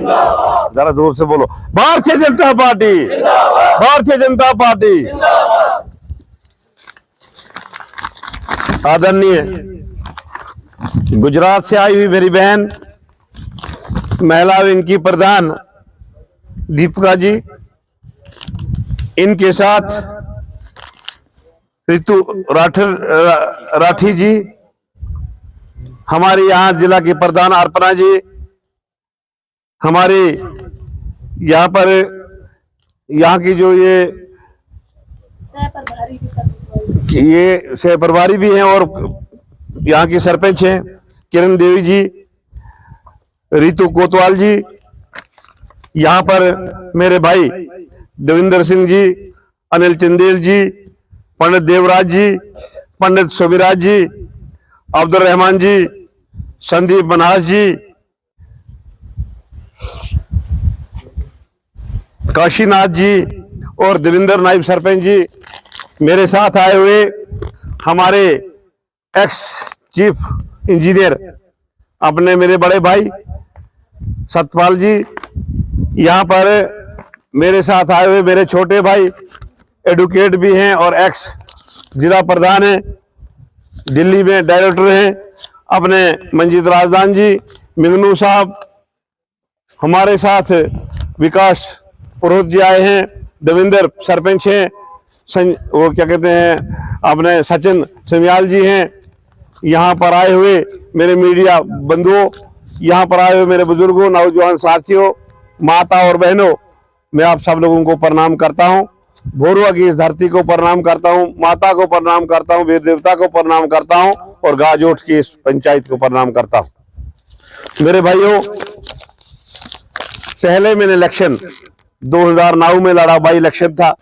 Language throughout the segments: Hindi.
जरा जोर से बोलो, भारतीय जनता पार्टी, भारतीय जनता पार्टी। आदरणीय गुजरात से आई हुई मेरी बहन महिला विंग की प्रधान दीपिका जी, इनके साथ ऋतु राठी जी, हमारे यहाँ जिला के प्रधान अर्पणा जी, हमारे यहाँ पर यहाँ की जो ये सह प्रभारी भी हैं और यहाँ की सरपंच हैं किरण देवी जी, रितु कोतवाल जी, यहाँ पर मेरे भाई देविंदर सिंह जी, अनिल चंदेल जी, पंडित देवराज जी, पंडित सुविराज जी, अब्दुल रहमान जी, संदीप बनास जी, काशीनाथ जी और देविंदर नायब सरपंच जी, मेरे साथ आए हुए हमारे एक्स चीफ इंजीनियर अपने मेरे बड़े भाई सतपाल जी, यहाँ पर मेरे साथ आए हुए मेरे छोटे भाई एडवोकेट भी हैं और एक्स जिला प्रधान हैं, दिल्ली में डायरेक्टर हैं अपने मंजीत राजदान जी, मिंगनू साहब, हमारे साथ विकास पुरोहित जी आए हैं, देवेंद्र सरपंच हैं, वो क्या कहते हैं अपने सचिन समियाल जी हैं, यहाँ पर आए हुए मेरे मीडिया बंधुओं, यहाँ पर आए हुए मेरे बुजुर्गों, नौजवान साथियों, माता और बहनों, मैं आप सब लोगों को प्रणाम करता हूँ। भोरवा की इस धरती को प्रणाम करता हूँ, माता को प्रणाम करता हूँ, वीर देवता को प्रणाम करता हूँ और गाजोट की इस पंचायत को प्रणाम करता हूँ। मेरे भाइयों, पहले मैंने इलेक्शन 2009 में लड़ा, बाई इलेक्शन था।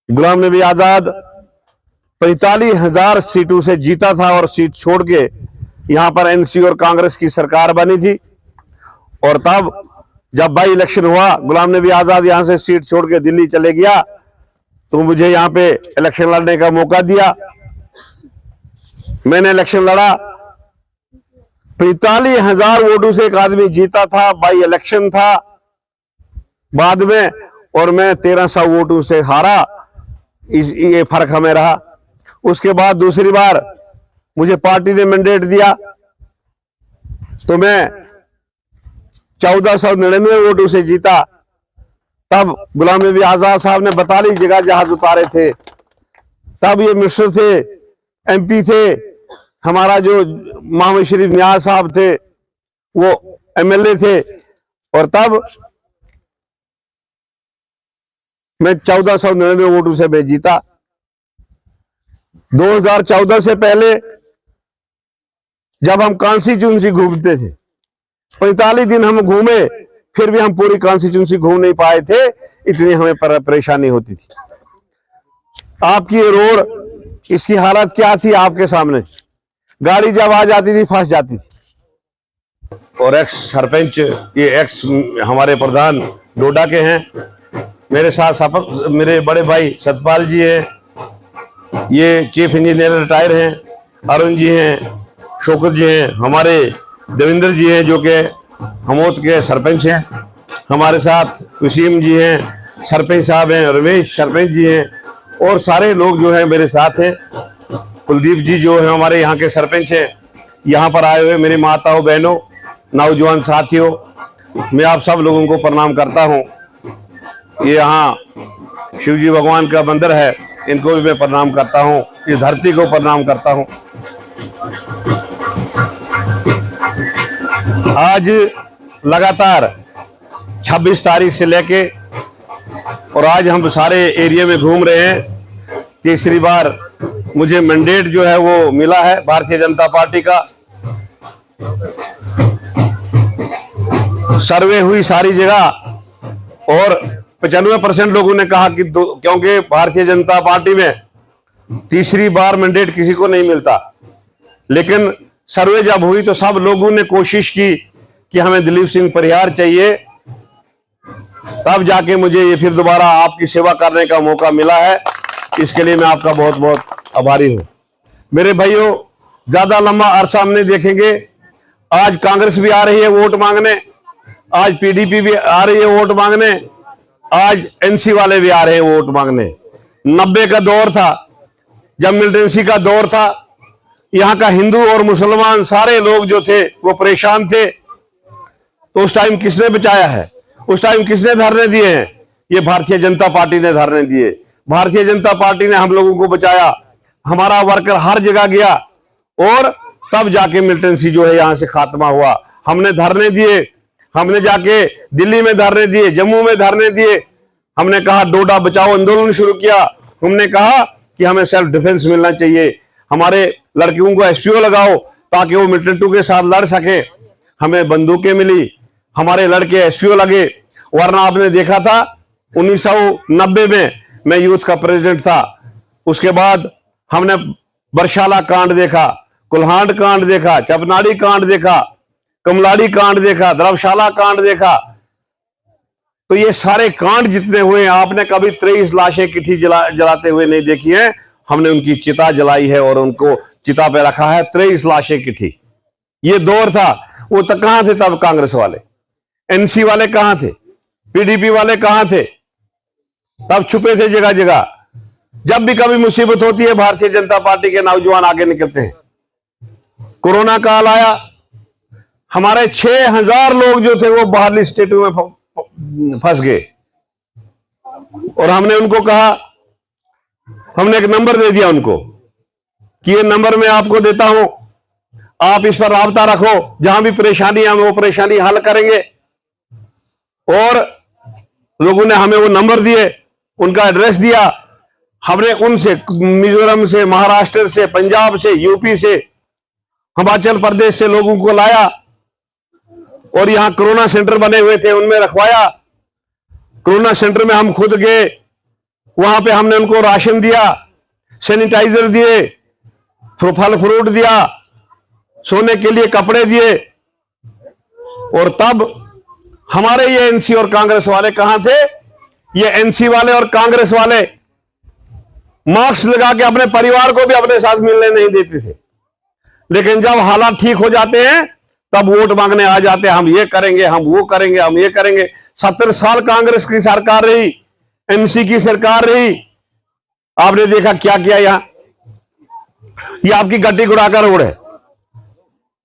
गुलाम नबी आजाद 45,000 सीटों से जीता था और सीट छोड़ के यहाँ पर एनसी और कांग्रेस की सरकार बनी थी। और तब जब बाई इलेक्शन हुआ, गुलाम नबी आजाद यहाँ से सीट छोड़ के दिल्ली चले गया, तो मुझे यहाँ पे इलेक्शन लड़ने का मौका दिया। मैंने इलेक्शन लड़ा, 45,000 वोटों से एक आदमी जीता था, बाई इलेक्शन था बाद में, और मैं 1300 वोटों से हारा। ये फर्क हमें रहा। उसके बाद दूसरी बार मुझे पार्टी ने मैंडेट दिया तो मैं 1499 वोटों से जीता। तब गुलाम नबी आजाद साहब ने 42 जगह जहाज उतारे थे। तब ये मिनिस्टर थे, एमपी थे, हमारा जो मोहम्मद शरीफ नियाज साहब थे वो एमएलए थे, और तब मैं 1499 वोटों से मैं जीता। 2014 से पहले जब हम कॉन्स्टिट्यूंसी घूमते थे, 45 दिन हम घूमे, फिर भी हम पूरी कॉन्स्टिट्यूंसी घूम नहीं पाए थे, इतनी हमें परेशानी होती थी। आपकी रोड, इसकी हालत क्या थी आपके सामने, गाड़ी जब आ जाती थी फंस जाती थी। और एक्स सरपंच, ये एक्स हमारे प्रधान डोडा के हैं, मेरे साथ मेरे बड़े भाई सतपाल जी हैं, ये चीफ इंजीनियर रिटायर हैं, अरुण जी हैं, शोकत जी हैं, हमारे देवेंद्र जी हैं जो कि हमोद के सरपंच हैं, हमारे साथ वसीम जी हैं, सरपंच साहब हैं, रमेश सरपंच जी हैं, और सारे लोग जो हैं मेरे साथ हैं। कुलदीप जी जो है हमारे यहाँ के सरपंच हैं। यहाँ पर आए हुए मेरी माताओं, बहनों, नौजवान साथियों, मैं आप सब लोगों को प्रणाम करता हूँ। ये यहाँ शिवजी भगवान का मंदिर है, इनको भी मैं प्रणाम करता हूँ, इस धरती को प्रणाम करता हूँ। आज लगातार 26 तारीख से लेके और आज हम सारे एरिया में घूम रहे हैं। तीसरी बार मुझे मैंडेट जो है वो मिला है भारतीय जनता पार्टी का। सर्वे हुई सारी जगह और 95% लोगों ने कहा कि क्योंकि भारतीय जनता पार्टी में तीसरी बार मैंडेट किसी को नहीं मिलता, लेकिन सर्वे जब हुई तो सब लोगों ने कोशिश की कि हमें दिलीप सिंह परिहार चाहिए, तब जाके मुझे ये फिर दोबारा आपकी सेवा करने का मौका मिला है। इसके लिए मैं आपका बहुत बहुत आभारी हूं। मेरे भाइयों, ज्यादा लंबा अरसा हम नहीं देखेंगे। आज कांग्रेस भी आ रही है वोट मांगने, आज पीडीपी भी आ रही है वोट मांगने, आज एनसी वाले भी आ रहे हैं वोट मांगने। 90 का दौर था जब मिलिटेंसी का दौर था, यहाँ का हिंदू और मुसलमान सारे लोग जो थे वो परेशान थे। तो उस टाइम किसने बचाया है? उस टाइम किसने धरने दिए हैं? ये भारतीय जनता पार्टी ने धरने दिए। भारतीय जनता पार्टी ने हम लोगों को बचाया, हमारा वर्कर हर जगह गया और तब जाके मिलिटेंसी जो है यहां से खात्मा हुआ। हमने धरने दिए, हमने जाके दिल्ली में धरने दिए, जम्मू में धरने दिए। हमने कहा डोडा बचाओ आंदोलन शुरू किया। हमने कहा कि हमें सेल्फ डिफेंस मिलना चाहिए, हमारे लड़कियों को एसपीओ लगाओ ताकि वो मिलिटेंटों के साथ लड़ सके। हमें बंदूकें मिली, हमारे लड़के एसपीओ लगे। वरना आपने देखा था 1990 में मैं यूथ का प्रेसिडेंट था, उसके बाद हमने बरशाला कांड देखा, कुल्हाड़ कांड देखा, चपनाड़ी कांड देखा, कमलाड़ी कांड देखा, धर्मशाला कांड देखा। तो ये सारे कांड जितने हुए हैं, आपने कभी 23 लाशें किठी जलाते हुए नहीं देखी है। हमने उनकी चिता जलाई है और उनको चिता पे रखा है। 23 लाशें किठी। ये दौर था। वो तक कहां थे तब कांग्रेस वाले? एनसी वाले कहां थे? पीडीपी वाले कहां थे? तब छुपे थे जगह जगह। जब भी कभी मुसीबत होती है भारतीय जनता पार्टी के नौजवान आगे निकलते हैं। कोरोना काल आया, हमारे 6000 लोग जो थे वो बाहरली स्टेटों में फंस गए और हमने उनको कहा, हमने एक नंबर दे दिया उनको कि ये नंबर मैं आपको देता हूं, आप इस पर राब्ता रखो, जहां भी परेशानी है हम वो परेशानी हल करेंगे। और लोगों ने हमें वो नंबर दिए, उनका एड्रेस दिया। हमने उनसे मिजोरम से, महाराष्ट्र से, पंजाब से, यूपी से, हिमाचल प्रदेश से लोगों को लाया और यहां कोरोना सेंटर बने हुए थे उनमें रखवाया। कोरोना सेंटर में हम खुद गए, वहां पे हमने उनको राशन दिया, सैनिटाइजर दिए, फल फ्रूट दिया, सोने के लिए कपड़े दिए। और तब हमारे ये एनसी और कांग्रेस वाले कहां थे? ये एनसी वाले और कांग्रेस वाले मास्क लगा के अपने परिवार को भी अपने साथ मिलने नहीं देते थे। लेकिन जब हालात ठीक हो जाते हैं तब वोट मांगने आ जाते हैं, हम ये करेंगे, हम वो करेंगे, हम ये करेंगे। 70 साल कांग्रेस की सरकार रही, एनसी की सरकार रही, आपने देखा क्या किया। यहां ये आपकी गड्डी गुड़ाका रोड है,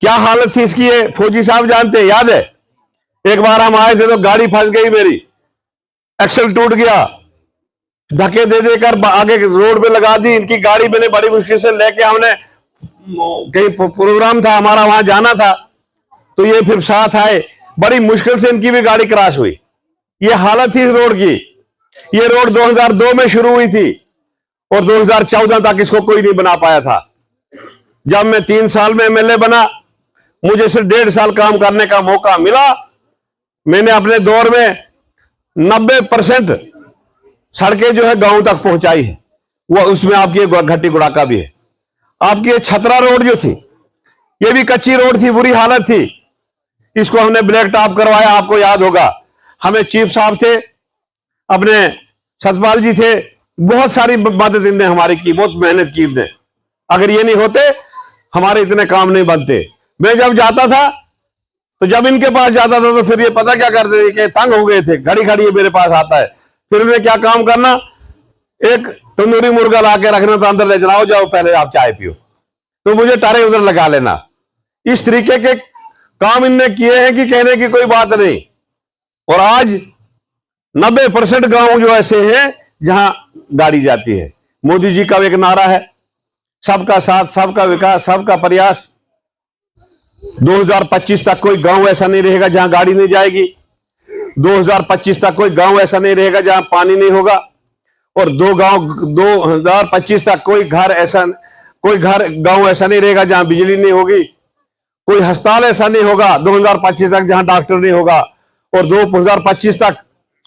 क्या हालत थी इसकी, ये फौजी साहब जानते हैं, याद है? एक बार हम आए थे तो गाड़ी फंस गई मेरी, एक्सल टूट गया, धक्के दे देकर आगे रोड पे लगा दी इनकी गाड़ी। मैंने बड़ी मुश्किल से लेके, हमने कहीं प्रोग्राम था हमारा, वहां जाना था, तो ये फिर साथ आए, बड़ी मुश्किल से इनकी भी गाड़ी क्रॉस हुई। ये हालत थी इस रोड की। ये रोड 2002 में शुरू हुई थी और 2014 तक इसको कोई नहीं बना पाया था। जब मैं 3 साल में एमएलए बना, मुझे सिर्फ 1.5 साल काम करने का मौका मिला। मैंने अपने दौर में 90% सड़कें जो है गांव तक पहुंचाई है। वो उसमें आपकी घट्टी गुड़ाका भी है। आपकी छतरा रोड जो थी, ये भी कच्ची रोड थी, बुरी हालत थी। इसको हमने ब्लैक टॉप करवाया, आपको याद होगा। हमें चीफ साहब थे, अपने सतपाल जी थे, बहुत सारी मदद इनने हमारी की, बहुत मेहनत की इनने। अगर ये नहीं होते हमारे इतने काम नहीं बनते। मैं जब जाता था तो जब इनके पास जाता था तो फिर ये पता क्या करते थे कि तंग हो गए थे, घड़ी घड़ी ये मेरे पास आता है। फिर उन्हें क्या काम करना, एक तंदूरी मुर्गा ला के रखना था, अंदर ले जाओ, जाओ पहले आप चाय पियो, तो मुझे टारे उधर लगा लेना। इस तरीके के काम इनने किए हैं कि कहने की कोई बात नहीं। और आज 90% गांव जो ऐसे हैं जहां गाड़ी जाती है। मोदी जी का एक नारा है, सबका साथ, सबका विकास, सबका प्रयास। 2025 तक कोई गांव ऐसा नहीं रहेगा जहां गाड़ी नहीं जाएगी। 2025 तक कोई गांव ऐसा नहीं रहेगा जहां पानी नहीं होगा। और 2025 तक कोई घर गांव ऐसा नहीं रहेगा जहां बिजली नहीं होगी। कोई अस्पताल ऐसा नहीं होगा 2025 तक जहां डॉक्टर नहीं होगा। और 2025 तक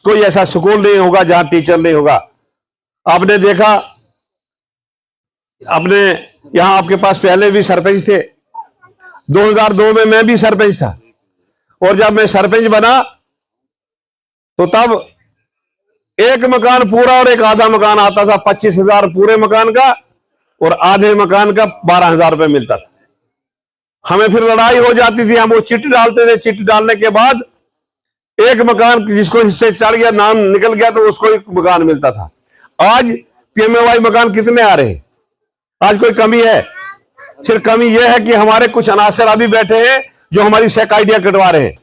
कोई ऐसा स्कूल नहीं होगा जहां टीचर नहीं होगा। आपने देखा, अपने यहां आपके पास पहले भी सरपंच थे। 2002 में मैं भी सरपंच था और जब मैं सरपंच बना तो तब एक मकान पूरा और एक आधा मकान आता था। 25,000 पूरे मकान का और आधे मकान का 12,000 रुपए मिलता था। हमें फिर लड़ाई हो जाती थी, हम वो चिट्ठी डालते थे। चिट्ठी डालने के बाद एक मकान जिसको हिस्से चढ़ गया, नाम निकल गया, तो उसको एक मकान मिलता था। आज पीएमएवाई मकान कितने आ रहे हैं? आज कोई कमी है? फिर कमी यह है कि हमारे कुछ अनासर अभी बैठे हैं जो हमारी सेक आइडिया कटवा रहे हैं।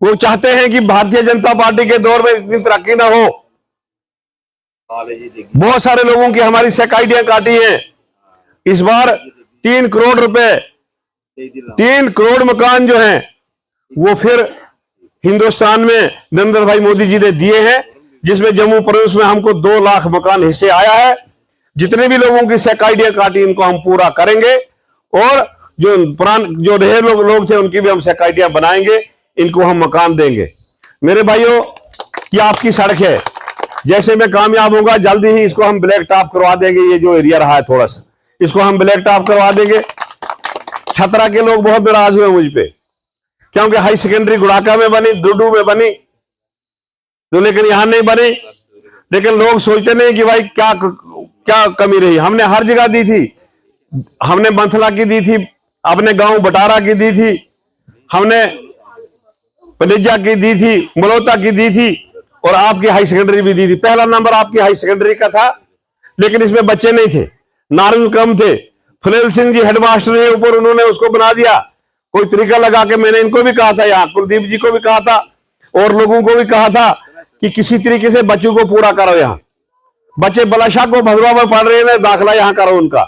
वो चाहते हैं कि भारतीय जनता पार्टी के दौर में इतनी तरक्की ना हो। बहुत सारे लोगों की हमारी सेक आइडिया काटी है। इस बार 3 करोड़ रुपए, 3 करोड़ मकान जो हैं वो फिर हिंदुस्तान में नरेंद्र भाई मोदी जी ने दिए हैं, जिसमें जम्मू प्रदेश में हमको 2 लाख मकान हिस्से आया है। जितने भी लोगों की सेक आइडिया काटी इनको हम पूरा करेंगे, और जो रहे लोग थे उनकी भी हम सेक आइडिया बनाएंगे, इनको हम मकान देंगे। मेरे भाइयों, ये आपकी सड़क है। जैसे मैं कामयाब होगा जल्दी ही इसको हम ब्लैक टॉप करवा देंगे। ये जो एरिया रहा है थोड़ा सा, इसको हम ब्लैक टॉप करवा देंगे। छतरा के लोग बहुत नाराज हुए मुझ पे, क्योंकि हाई सेकेंडरी गुड़ाका में बनी, दुडू में बनी, तो लेकिन यहां नहीं बनी। लेकिन लोग सोचते नहीं कि भाई क्या कमी रही। हमने हर जगह दी थी। हमने मंथला की दी थी, अपने गांव बटारा की दी थी, हमने पनेजा की दी थी, मलोता की दी थी, और आपकी हाई सेकेंडरी भी दी थी। पहला नंबर आपकी हाई सेकेंडरी का था, लेकिन इसमें बच्चे नहीं थे, नार्मल कम थे। फुलेल सिंह जी हेडमास्टर है ऊपर, उन्होंने उसको बना दिया। कोई तरीका लगा के मैंने इनको भी कहा था, यहाँ कुलदीप जी को भी कहा था, और लोगों को भी कहा था कि किसी तरीके से बच्चों को पूरा करो। यहाँ बच्चे बलाशाह को भगवा में पढ़ रहे हैं, दाखिला यहाँ करो उनका,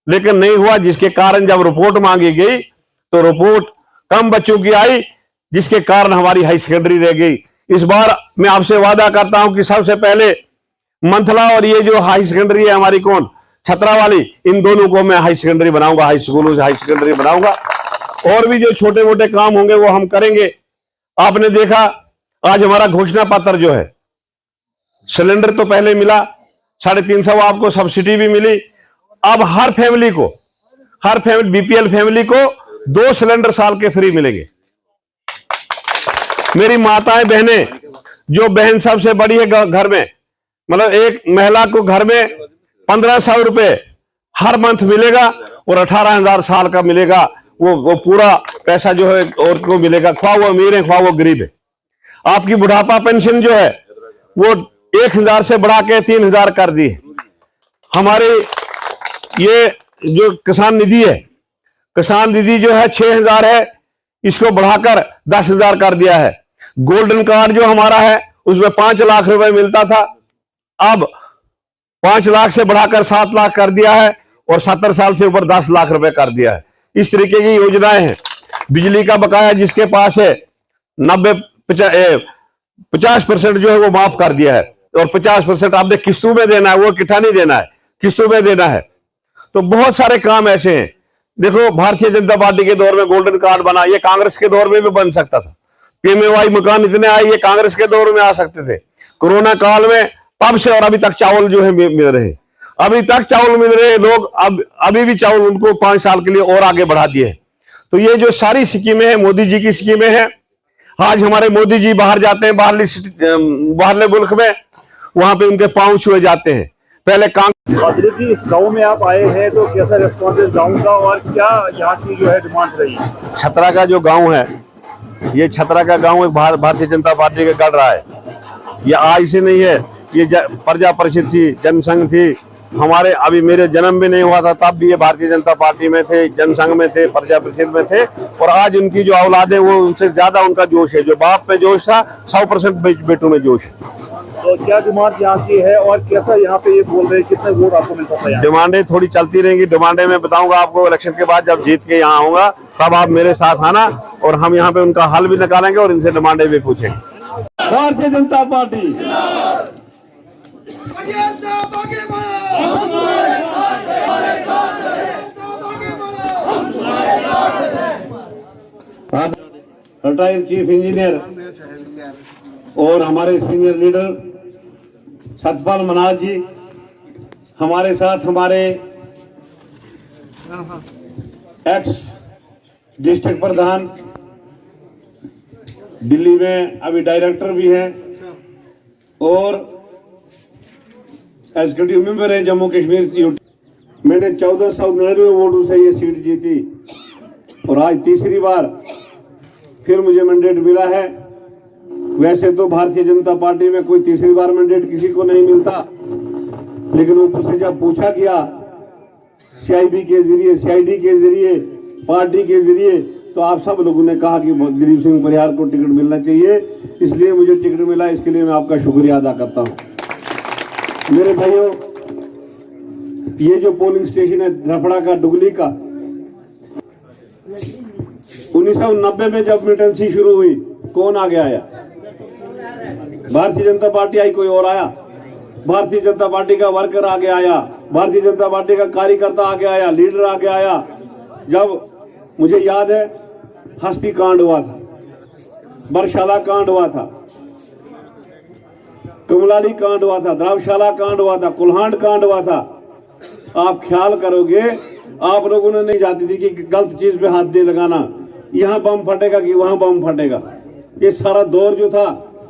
लेकिन नहीं हुआ। जिसके कारण जब रिपोर्ट मांगी गई तो रिपोर्ट कम बच्चों की आई, जिसके कारण हमारी हाई सेकेंडरी रह गई। इस बार मैं आपसे वादा करता हूं कि सबसे पहले मंथला और ये जो हाई सेकेंडरी है हमारी छतरा वाली, इन दोनों को मैं हाई सेकेंडरी बनाऊंगा, हाई स्कूलों से हाई सेकेंडरी बनाऊंगा। और भी जो छोटे मोटे काम होंगे वो हम करेंगे। आपने देखा आज हमारा घोषणा पत्र जो है, सिलेंडर तो पहले मिला 350, आपको सब्सिडी भी मिली। अब हर फैमिली बीपीएल फैमिली को 2 सिलेंडर साल के फ्री मिलेंगे। मेरी माताएं बहनें, जो बहन सबसे बड़ी है घर में, मतलब एक महिला को घर में 1500 रुपए हर मंथ मिलेगा, और 18,000 साल का मिलेगा। वो पूरा पैसा जो है और को मिलेगा, ख्वाह वो अमीर है ख्वाह वो गरीब है। आपकी बुढ़ापा पेंशन जो है वो 1000 से बढ़ा के 3000 कर दी है। हमारे ये जो किसान निधि है, किसान निधि जो है 6000 है, इसको बढ़ाकर 10,000 कर दिया है। गोल्डन कार्ड जो हमारा है उसमें 5 लाख रुपए मिलता था, अब 5 लाख से बढ़ाकर 7 लाख कर दिया है, और 70 साल से ऊपर 10 लाख रुपए कर दिया है। इस तरीके की योजनाएं हैं। बिजली का बकाया जिसके पास है 50% जो है वो माफ कर दिया है, और 50% आपने किस्तों में देना है, वो इकट्ठा नहीं देना है, किस्तों में देना है। तो बहुत सारे काम ऐसे हैं। देखो, भारतीय जनता पार्टी के दौर में गोल्डन कार्ड बना, ये कांग्रेस के दौर में भी बन सकता था। पीएमएवाई मकान इतने आए, ये कांग्रेस के दौर में आ सकते थे। कोरोना काल में तब से और अभी तक चावल जो है मिल रहे, अभी तक चावल मिल रहे लोग, अब अभी भी चावल उनको 5 साल के लिए और आगे बढ़ा दिए। तो ये जो सारी स्कीमें हैं मोदी जी की स्कीमें हैं। आज हमारे मोदी जी बाहर जाते हैं, बाहरले मुल्क में, वहां पे उनके पांव छुए जाते हैं। पहले कादरी जी, इस गांव में आप आए हैं तो कैसा रिस्पॉन्स इस गांव का, और क्या यहाँ की जो है डिमांड रही? छतरा का जो गांव है, ये छतरा का गांव एक भारतीय जनता पार्टी का गढ़ रहा है। ये आज से नहीं है, ये प्रजा परिषद थी, जनसंघ थी। हमारे अभी मेरे जन्म भी नहीं हुआ था तब भी ये भारतीय जनता पार्टी में थे, जनसंघ में थे, प्रजा परिषद में थे। और आज उनकी जो औलाद है वो उनसे ज्यादा उनका जोश है। जो बाप में जोश था 100% बेटों में जोश है। तो क्या डिमांड यहाँ की है, और कैसा यहाँ पे ये बोल रहे हैं कितने वोट आपको मिल सकता है? डिमांडें थोड़ी चलती रहेंगी। डिमांडें मैं बताऊंगा आपको इलेक्शन के बाद, जब जीत के यहाँ आऊंगा तब आप मेरे साथ आना, और हम यहाँ पे उनका हल भी निकालेंगे और इनसे डिमांडें भी पूछेंगे। Bharatiya Janata party retired chief engineer और हमारे सीनियर लीडर सतपाल मनाज जी हमारे साथ, हमारे एक्स डिस्ट्रिक्ट प्रधान, दिल्ली में अभी डायरेक्टर भी हैं, और एग्जीक्यूटिव मेंबर है जम्मू कश्मीर यूटी। मैंने 1499 वोटों से ये सीट जीती, और आज तीसरी बार फिर मुझे मैंडेट मिला है। वैसे तो भारतीय जनता पार्टी में कोई तीसरी बार मैंडेट किसी को नहीं मिलता, लेकिन ऊपर से जब पूछा गया सीआईबी के जरिए, सीआईडी के जरिए, पार्टी के जरिए, तो आप सब लोगों ने कहा कि दिलीप सिंह परिहार को टिकट मिलना चाहिए, इसलिए मुझे टिकट मिला। इसके लिए मैं आपका शुक्रिया अदा करता हूं। मेरे भाइयों, ये जो पोलिंग स्टेशन है रफड़ा का, डुगली का, 1990 में जब मिलिटेंसी शुरू हुई, कौन आगे आया? भारतीय जनता पार्टी आई, कोई और आया? भारतीय जनता पार्टी का वर्कर आगे आया, भारतीय जनता पार्टी का कार्यकर्ता आगे आया, लीडर आगे आया। जब मुझे याद है हस्ती कांड हुआ था, बरशाला कांड हुआ था, कमलाली कांड हुआ था, द्रावशाला कांड हुआ था, कुल्हांड कांड हुआ था। आप ख्याल करोगे, आप लोगों ने नहीं जाती थी कि गलत चीज पे हाथ दे लगाना, यहाँ बम फटेगा कि वहां बम फटेगा। ये सारा दौर जो था,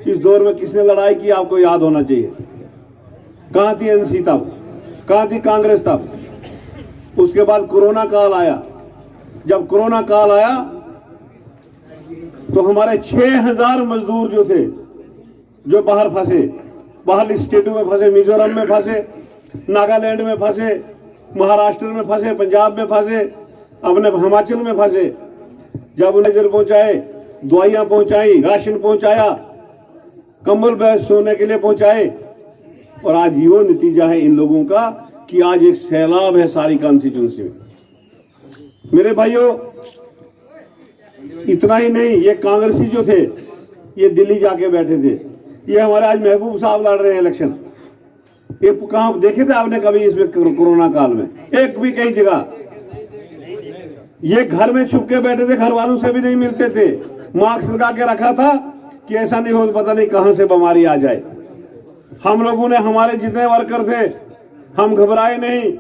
इस दौर में किसने लड़ाई की आपको याद होना चाहिए। कहां थी एनसी तब, कहां थी कांग्रेस तब? उसके बाद कोरोना काल आया। जब कोरोना काल आया तो हमारे 6000 मजदूर जो थे, जो बाहर फंसे, बाहर स्टेटों में फंसे, मिजोरम में फंसे, नागालैंड में फंसे, महाराष्ट्र में फंसे, पंजाब में फंसे, अपने हिमाचल में फंसे, जब उन्हें नजर पहुंचाए, दवाइयां पहुंचाई, राशन पहुंचाया, कंबल सोने के लिए पहुंचाए, और आज ये नतीजा है इन लोगों का कि आज एक सैलाब है सारी कॉन्स्टिट्यूंसी में। मेरे भाइयों, इतना ही नहीं, ये कांग्रेसी जो थे ये दिल्ली जाके बैठे थे। ये हमारे आज महबूब साहब लड़ रहे हैं इलेक्शन। ये कहां देखे थे आपने कभी इसमें कोरोना काल में? एक भी कहीं जगह। ये घर में छुप के बैठे थे, घर वालों से भी नहीं मिलते थे, मास्क लगा के रखा था कि ऐसा नहीं हो पता नहीं कहां से बीमारी आ जाए। हम लोगों ने, हमारे जितने वर्कर थे, हम घबराए नहीं।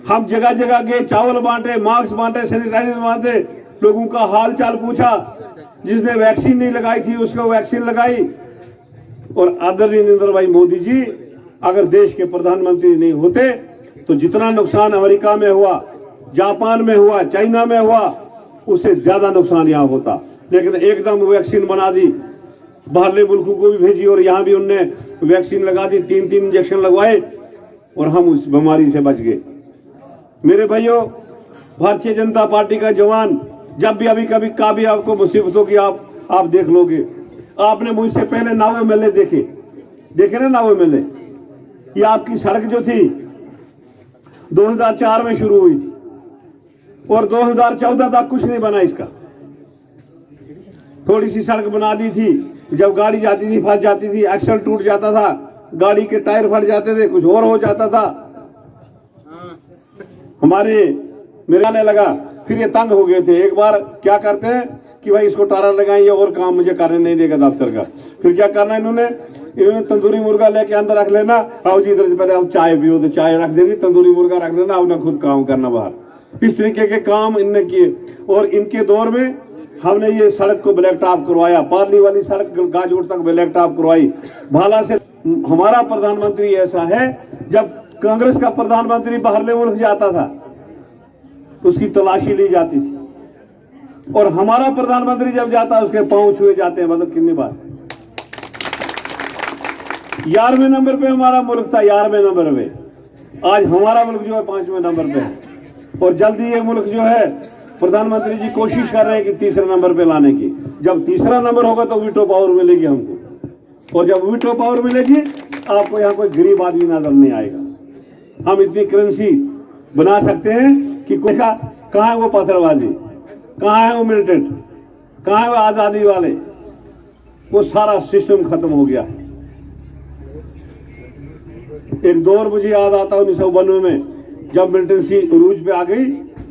हम जगह जगह गए, चावल बांटे, मास्क बांटे, सैनिटाइजर बांटे, लोगों का हाल चाल पूछा। जिसने वैक्सीन नहीं लगाई थी उसको वैक्सीन लगाई। और आदरणीय नरेंद्र भाई मोदी जी अगर देश के प्रधानमंत्री नहीं होते तो जितना नुकसान अमेरिका में हुआ, जापान में हुआ, चाइना में हुआ, उससे ज्यादा नुकसान यहाँ होता। लेकिन एकदम वैक्सीन बना दी, बाहरले मुल्कों को भी भेजी और यहाँ भी उनने वैक्सीन लगा दी, 3-3 इंजेक्शन लगवाए और हम उस बीमारी से बच गए। मेरे भाइयों, भारतीय जनता पार्टी का जवान जब भी अभी कभी काबी आपको मुसीबतों की आप देख लोगे। आपने मुझसे पहले नावे मेले देखे ना, नावे मेले। ये आपकी सड़क जो थी 2004 में शुरू हुई थी और 2014 तक कुछ नहीं बना इसका। थोड़ी सी सड़क बना दी थी, जब गाड़ी जाती थी फंस जाती थी, एक्सल टूट जाता था, गाड़ी के टायर फट जाते थे, कुछ और हो जाता था। हमारे मेरे आने लगा, फिर ये तंग हो गए थे। एक बार क्या करते हैं कि भाई इसको टारा लगाएं, ये और काम मुझे करने नहीं देगा दफ्तर का। फिर क्या करना इन्होंने तंदूरी मुर्गा लेके अंदर रख लेना, आओ जी इधर से पहले हम चाय पियो, तो चाय रख देनी, तंदूरी मुर्गा रख देना, अपना खुद काम करना बाहर। इस तरीके के काम इनने किए। और इनके दौर में हमने ये सड़क को ब्लैक टॉप करवाया, पार्ली वाली सड़क गाजोड़ तक ब्लैक टॉप करवाई। भाला से हमारा प्रधानमंत्री ऐसा है, जब कांग्रेस का प्रधानमंत्री बाहरले मुल्क जाता था उसकी तलाशी ली जाती थी, और हमारा प्रधानमंत्री जब जाता है उसके पांव छुए जाते हैं। मतलब कितनी बार 11वें नंबर पे हमारा मुल्क था, 11वें नंबर पे। आज हमारा मुल्क जो है 5वें नंबर पे है। और जल्दी ये मुल्क जो है प्रधानमंत्री जी कोशिश कर रहे हैं कि तीसरे नंबर पे लाने की। जब तीसरा नंबर होगा तो वीटो पावर मिलेगी हमको, और जब वीटो पावर मिलेगी आपको यहाँ कोई गरीब आदमी नजर नहीं आएगा। हम इतनी करेंसी बना सकते हैं कि कोई का कहाँ है वो पत्थरबाजी, कहाँ है वो मिलिटेंट, कहाँ है वो आजादी वाले, वो सारा सिस्टम खत्म हो गया है। एक दौर मुझे याद आता 1992 में, जब मिलिटेंसी उरूज पे आ गई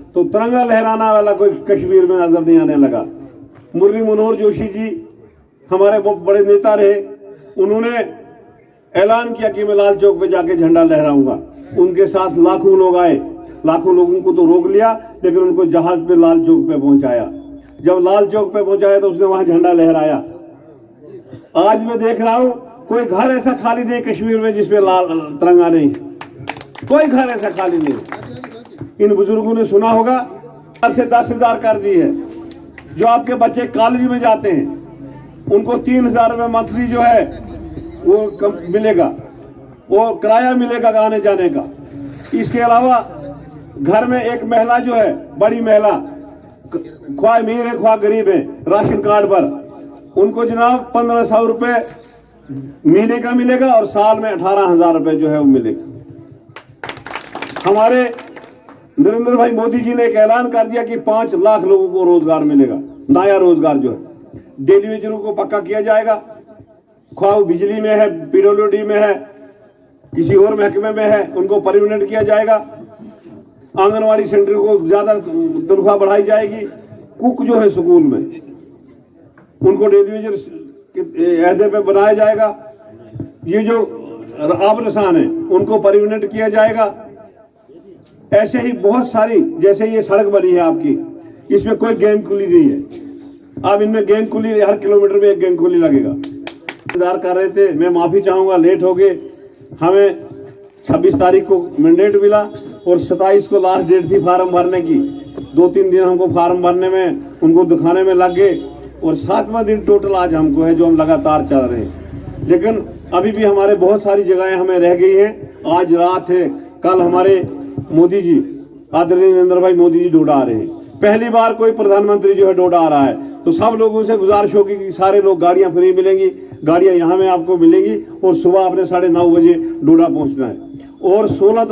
तो तिरंगा लहराना वाला कोई कश्मीर में नजर नहीं आने लगा। मुरली मनोहर जोशी जी हमारे बड़े नेता रहे, उन्होंने ऐलान किया कि मैं लाल चौक पे जाके झंडा लहराऊंगा। उनके साथ लाखों लोग आए, लाखों लोगों को तो रोक लिया, लेकिन उनको जहाज पे लाल चौक पे पहुंचाया। जब लाल चौक पे पहुंचाया तो उसने वहां झंडा लहराया। आज मैं देख रहा हूं कोई घर ऐसा खाली नहीं कश्मीर में जिसमें लाल तिरंगा नहीं, कोई घर ऐसा खाली नहीं। इन बुजुर्गों ने सुना होगा 10 से 10,000 कर दी है, जो आपके बच्चे कॉलेज में जाते हैं उनको 3,000 रुपये मंथली जो है वो मिलेगा, वो किराया मिलेगा आने जाने का। इसके अलावा घर में एक महिला जो है, बड़ी महिला, ख्वाह अमीर है ख्वाह गरीब है, राशन कार्ड पर, उनको जनाब 1,500 रुपये महीने का मिलेगा और साल में 18,000 रुपये जो है वो मिलेगा। हमारे नरेंद्र भाई मोदी जी ने एक ऐलान कर दिया कि 5 लाख लोगों को रोजगार मिलेगा, नया रोजगार जो है। डेली वेजरों को पक्का किया जाएगा, ख्वाह बिजली में है, पीडब्ल्यूडी में है, किसी और महकमे में है, उनको परमानेंट किया जाएगा। आंगनवाड़ी सेंटर को ज्यादा तनख्वाह बढ़ाई जाएगी। कुक जो है स्कूल में, उनको डेली वेजर के अहदे पे बनाया जाएगा। ये जो आबरसान है उनको परमानेंट किया जाएगा। ऐसे ही बहुत सारी, जैसे ये सड़क बनी है आपकी, इसमें कोई गैंग कुली नहीं है। अब इनमें गैंग कुली, हर किलोमीटर में एक गैंग कुली लगेगा। इंतजार कर रहे थे, मैं माफी चाहूंगा, लेट हो गए। हमें 26 तारीख को मैंडेट मिला और 27 को लास्ट डेट थी फार्म भरने की। 2-3 दिन हमको फार्म भरने में, उनको दिखाने में लग गए और 7वां दिन टोटल आज हमको है, जो हम लगातार चल रहे हैं। लेकिन अभी भी हमारे बहुत सारी जगहें हमें रह गई हैं। आज रात है, कल हमारे मोदी जी, आदरणीय नरेंद्र भाई मोदी जी डोडा आ रहे हैं। पहली बार कोई प्रधानमंत्री जो है डोडा आ रहा है, तो सब लोगों से गुजारिश होगी कि सारे लोग गाड़ियां फ्री मिलेंगी, गाड़ियां यहाँ में आपको मिलेंगी और सुबह आपने 9:30 बजे डोडा पहुंचना है। और 16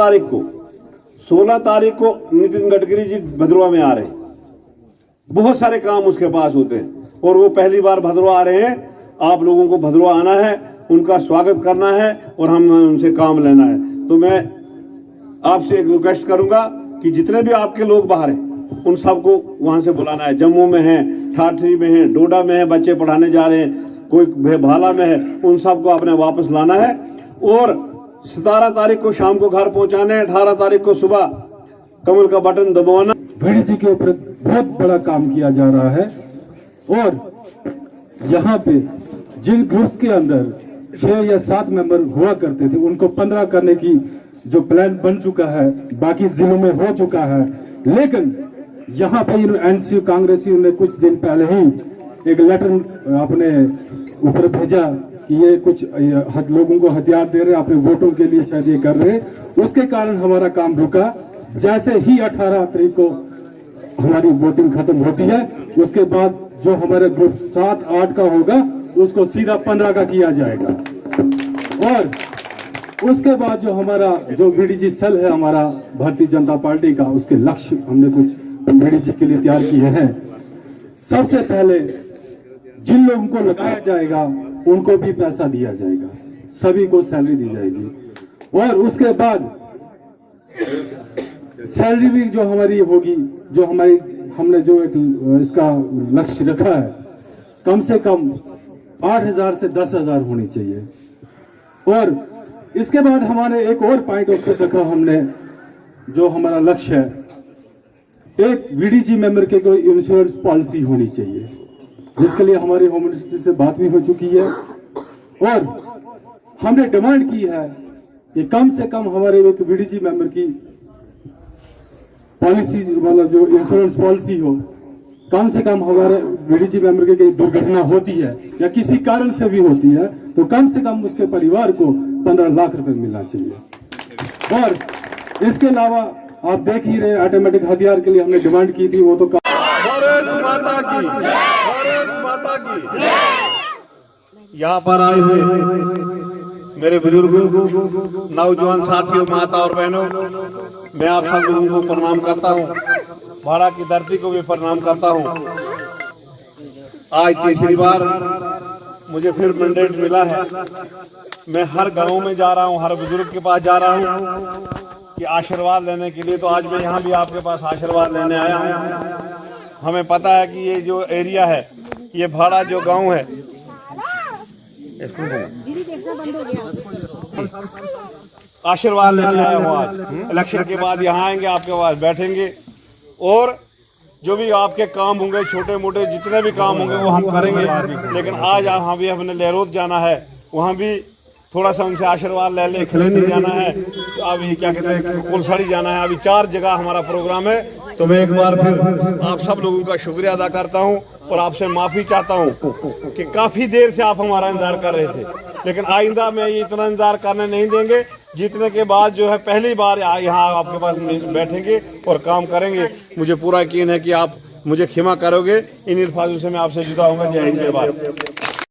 तारीख को नितिन गडकरी जी भद्रवा में आ रहे हैं। बहुत सारे काम उसके पास होते हैं और वो पहली बार भद्रवा आ रहे हैं। आप लोगों को भद्रवा आना है, उनका स्वागत करना है और हम उनसे काम लेना है। तो मैं आपसे एक रिक्वेस्ट करूंगा कि जितने भी आपके लोग बाहर हैं उन सबको वहां से बुलाना है। जम्मू में है, ठाठरी में है, डोडा में है, बच्चे पढ़ाने जा रहे हैं, कोई भाला में है, उन सबको अपने वापस लाना है। और 17 तारीख को शाम को घर पहुंचाने हैं, 18 तारीख को सुबह कमल का बटन दबाना। भेड़ी जी के ऊपर बहुत बड़ा काम किया जा रहा है और यहाँ पे जिन ग्रुप्स के अंदर 6 या 7 मेंबर हुआ करते थे उनको 15 करने की जो प्लान बन चुका है, बाकी जिलों में हो चुका है। लेकिन यहाँ पे एनसीयू कांग्रेसियों ने कुछ दिन पहले ही एक लेटर अपने ऊपर भेजा कि ये कुछ लोगों को हथियार दे रहे हैं, अपने वोटों के लिए शायद ये कर रहे हैं। उसके कारण हमारा काम रुका। जैसे ही 18 तारीख को हमारी वोटिंग खत्म होती है, उसके बाद जो हमारे ग्रुप 7-8 का होगा उसको सीधा 15 का किया जाएगा। और उसके बाद जो हमारा जो VDG सेल है हमारा भारतीय जनता पार्टी का, उसके लक्ष्य हमने कुछ VDG के लिए तैयार किए हैं। सबसे पहले जिन लोगों को लगाया जाएगा उनको भी पैसा दिया जाएगा, सभी को सैलरी दी जाएगी। और उसके बाद सैलरी भी जो हमारी होगी, जो हमने जो एक इसका लक्ष्य रखा है, कम से कम 8,000 से 10,000 होनी चाहिए। और इसके बाद हमारे एक और पॉइंट ऑफ व्यू रखा हमने, जो हमारा लक्ष्य है, एक VDG मेंबर के कोई इंश्योरेंस पॉलिसी होनी चाहिए, जिसके लिए हमारी होम मिनिस्ट्री से बात भी हो चुकी है। और हमने डिमांड की है कि कम से कम हमारे एक VDG मेंबर की पॉलिसी, मतलब जो इंश्योरेंस पॉलिसी हो, कम से कम हमारे VDG मेंबर के कोई दुर्घटना होती है या किसी कारण से भी होती है तो कम से कम उसके परिवार को 15 लाख रुपए मिलना चाहिए। और इसके अलावा आप देख ही रहे, ऑटोमेटिक हथियार के लिए हमने डिमांड की थी, वो तो भारत माता की, भारत माता की। यहाँ पर आए हुए मेरे बुजुर्गों, नौजवान साथियों, माता और बहनों, मैं आप सब लोगों को प्रणाम करता हूँ। भारत की धरती को भी प्रणाम करता हूँ। आज तीसरी बार मुझे फिर मैंडेट मिला है। मैं हर गांव में जा रहा हूँ, हर बुजुर्ग के पास जा रहा हूँ कि आशीर्वाद लेने के लिए। तो आज मैं यहाँ भी आपके पास आशीर्वाद लेने आया हूँ। हमें पता है कि ये जो एरिया है, ये भाड़ा जो गांव है, आशीर्वाद लेने आया हूँ। आज इलेक्शन के बाद यहाँ आएंगे, आपके पास बैठेंगे और जो भी आपके काम होंगे, छोटे मोटे जितने भी काम होंगे वो हम करेंगे। लेकिन आज यहाँ भी हमने लहरोद जाना है, वहाँ भी थोड़ा सा उनसे आशीर्वाद ले ले। खिलनी जाना है, तो अभी क्या कहते हैं, कुलसाड़ी जाना है। अभी 4 जगह हमारा प्रोग्राम है तो मैं एक बार फिर आप सब लोगों का शुक्रिया अदा करता हूं और आपसे माफ़ी चाहता हूं कि काफ़ी देर से आप हमारा इंतजार कर रहे थे, लेकिन आइंदा में ये इतना इंतजार करने नहीं देंगे। जीतने के बाद जो है पहली बार यहाँ आपके पास बैठेंगे और काम करेंगे। मुझे पूरा यकीन है कि आप मुझे क्षमा करोगे। इन अल्फाजों से मैं आपसे जुदा होऊंगा। जय हिंद, जय भारत।